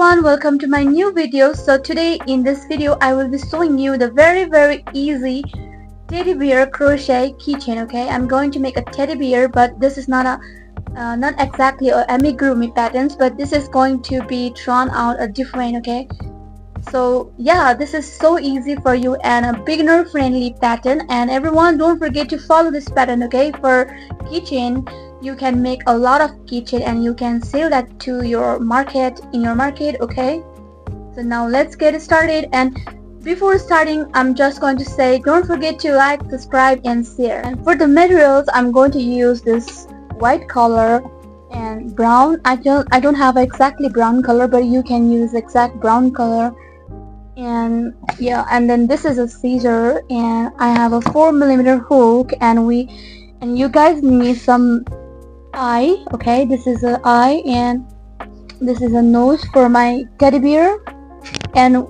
everyone, welcome to my new video. So today in this video I will be showing you the very easy teddy bear crochet keychain. Okay, I'm going to make a teddy bear, but this is not exactly a amigurumi patterns, but this is going to be drawn out a different. Okay, so yeah, this is so easy for you and a beginner friendly pattern. And everyone, don't forget to follow this pattern. Okay, for keychain you can make a lot of keychain and you can sell that to your market, okay. So now let's get started, and before starting I'm just going to say don't forget to like, subscribe and share. And for the materials I'm going to use this white color and brown. I don't have exactly brown color, but you can use exact brown color. And yeah, and then this is a scissor, and I have a 4mm hook, and you guys need some eye. Okay, this is an eye and this is a nose for my teddy bear, and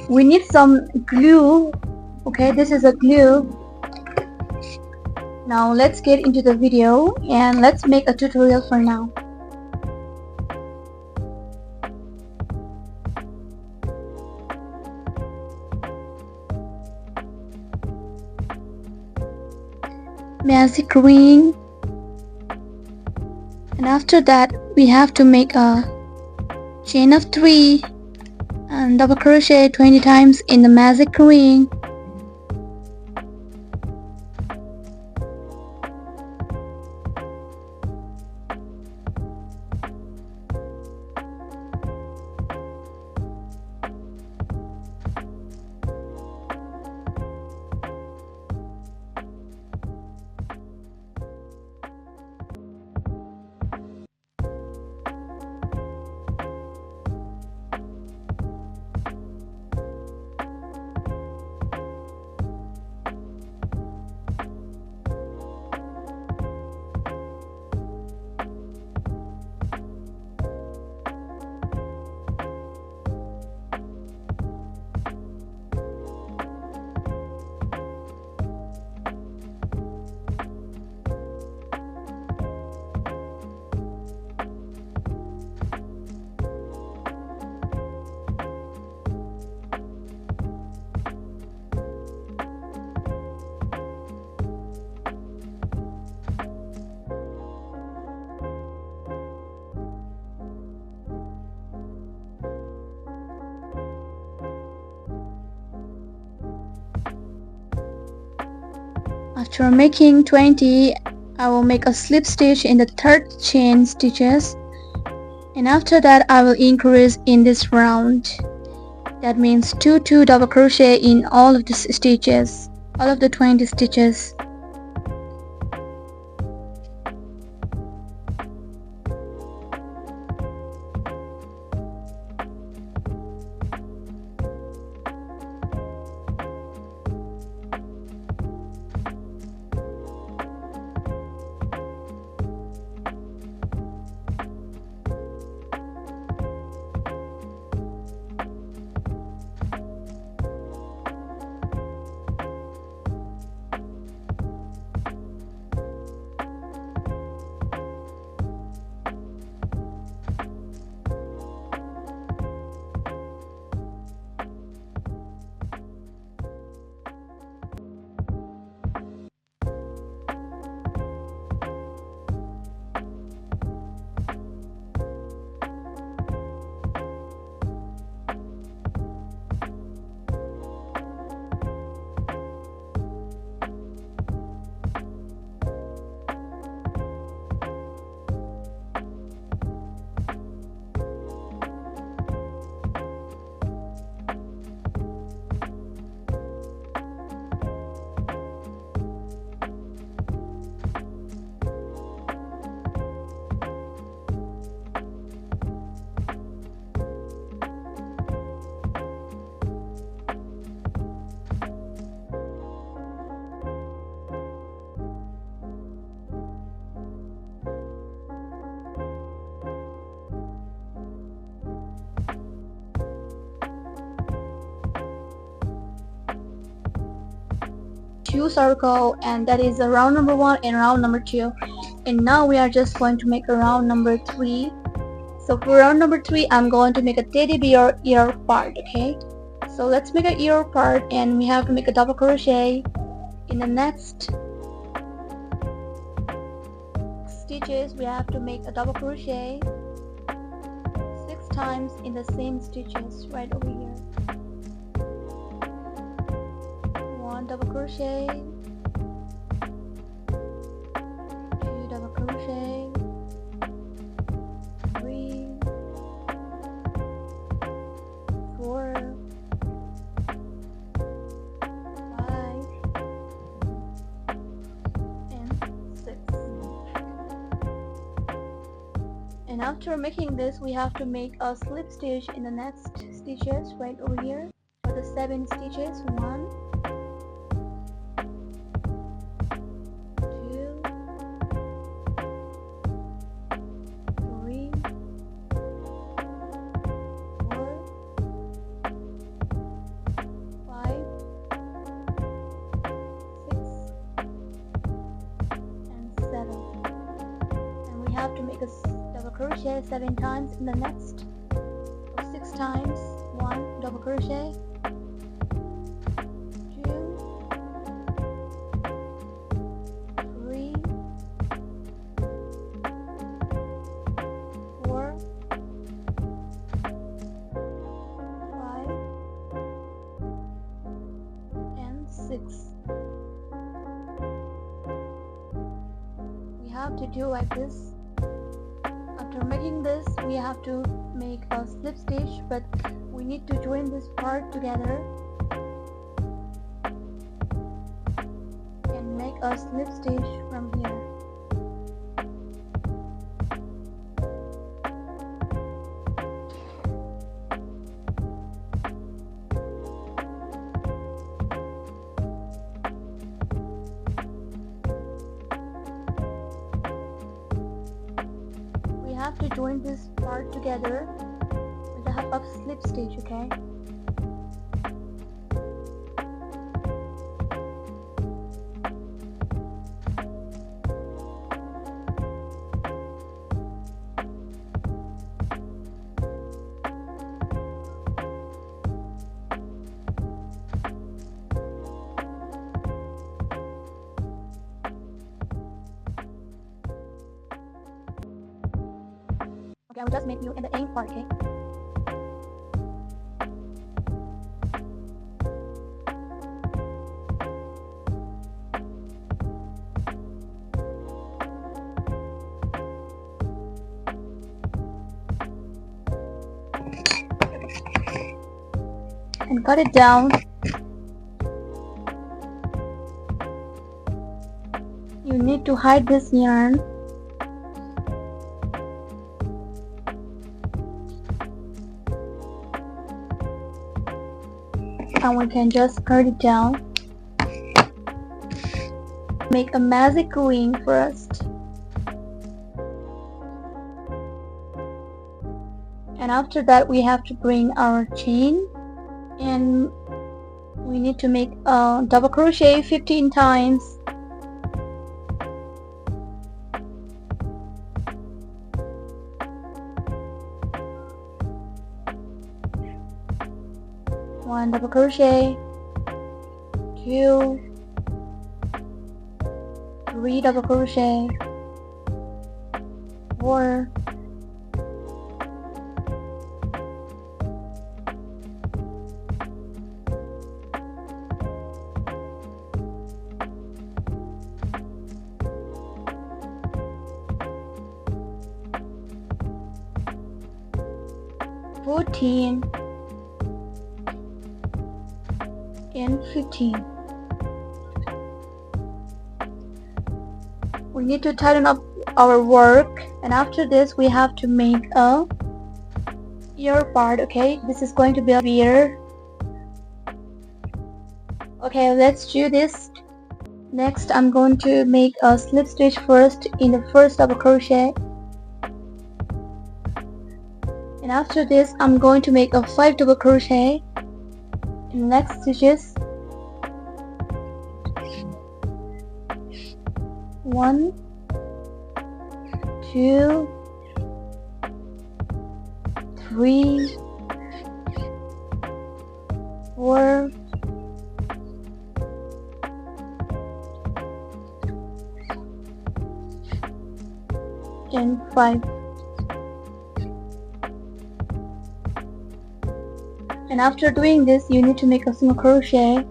we need some glue. Okay, this is a glue. Now let's get into the video and let's make a tutorial for now. Magic ring, and after that we have to make a chain of 3 and double crochet 20 times in the magic ring. After making 20, I will make a slip stitch in the third chain stitches, and after that I will increase in this round. That means 2 double crochet in all of the stitches, all of the 20 stitches. Two circle, and that is a round number 1 and round number 2, and now we are just going to make a round number 3. So for round number 3, I'm going to make a teddy bear ear part. Okay, so let's make an ear part, and we have to make a double crochet in the next stitches. We have to make a double crochet 6 times in the same stitches right over here. 1 double crochet, 2 double crochet, 3, 4, 5, and 6. And after making this, we have to make a slip stitch in the next stitches right over here for the 7 stitches. 1, 2, 3, 4, 5, 6, and 7. And we have to make a double crochet 7 times in the next, or 6 times. 1 double crochet, 2, 3, 4, 5, and 6. We have to do like this. After making this, we have to make a slip stitch, but we need to join this part together and make a slip stitch from here. We have to join this part together with the help of slip stitch, okay? Okay, I will just make you in the end part, okay? And cut it down. You need to hide this yarn. And we can just cut it down. Make a magic ring first. And after that, we have to bring our chain, and we need to make a double crochet 15 times. One double crochet, 2, 3 double crochet, 4, 14, and 15. We need to tighten up our work, and after this we have to make a ear part, okay? This is going to be a ear. Okay, let's do this. Next, I'm going to make a slip stitch first in the first double crochet, and after this I'm going to make a 5 double crochet in the next stitches. 1, 2, 3, 4, and 5. And after doing this, you need to make a single crochet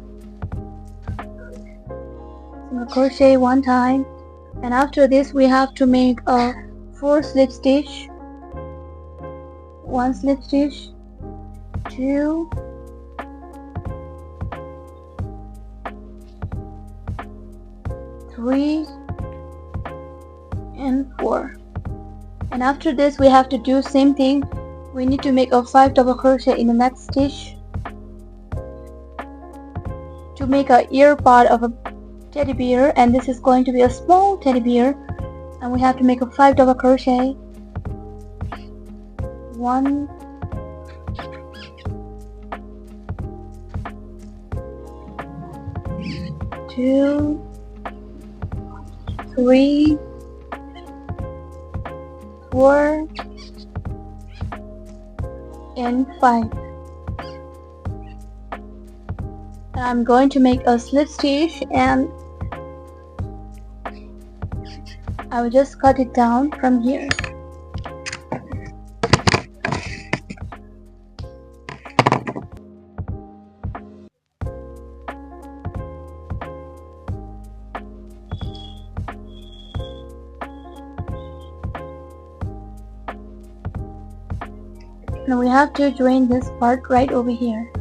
one time. And after this, we have to make a 4 slip stitch, 1 slip stitch, 2, 3, and 4. And after this, we have to do same thing. We need to make a 5 double crochet in the next stitch to make a ear part of a teddy bear, and this is going to be a small teddy bear, and we have to make a 5 double crochet. 1, 2, 3, 4, and 5. And I'm going to make a slip stitch, and I will just cut it down from here. Now we have to join this part right over here.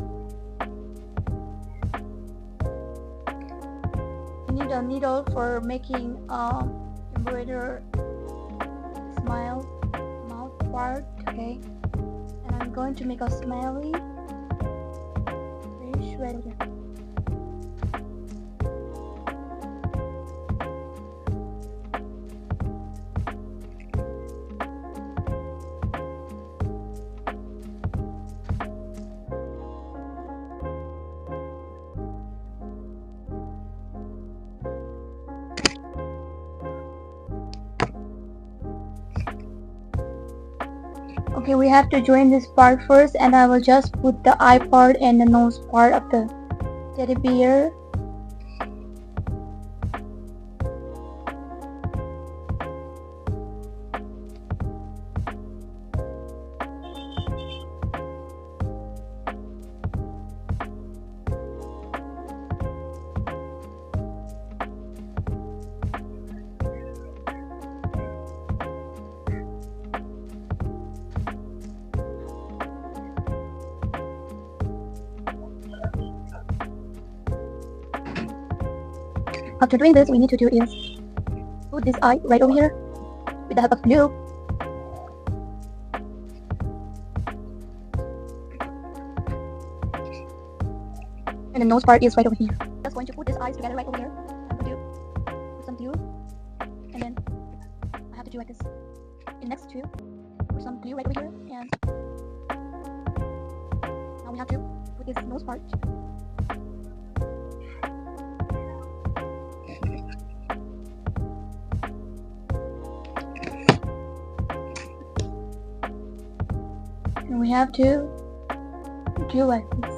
You need a needle for making embroider smile mouth part, okay? And I'm going to make a smiley fish right here. Okay, we have to join this part first, and I will just put the eye part and the nose part of the teddy bear. After doing this, we need to do is put this eye right over here with the help of glue. And the nose part is right over here. Just going to put these eyes together right over here. I'm going to put some glue, and then I have to do like this. In the next two, put some glue right over here, and now we have to put this nose part. And we have to do like this.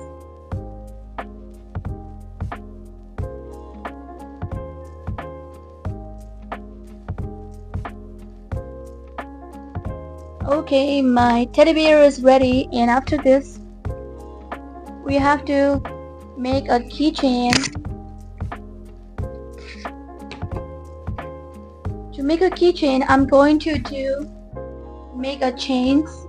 Okay, my teddy bear is ready, and after this we have to make a keychain. To make a keychain, I'm going to make a chains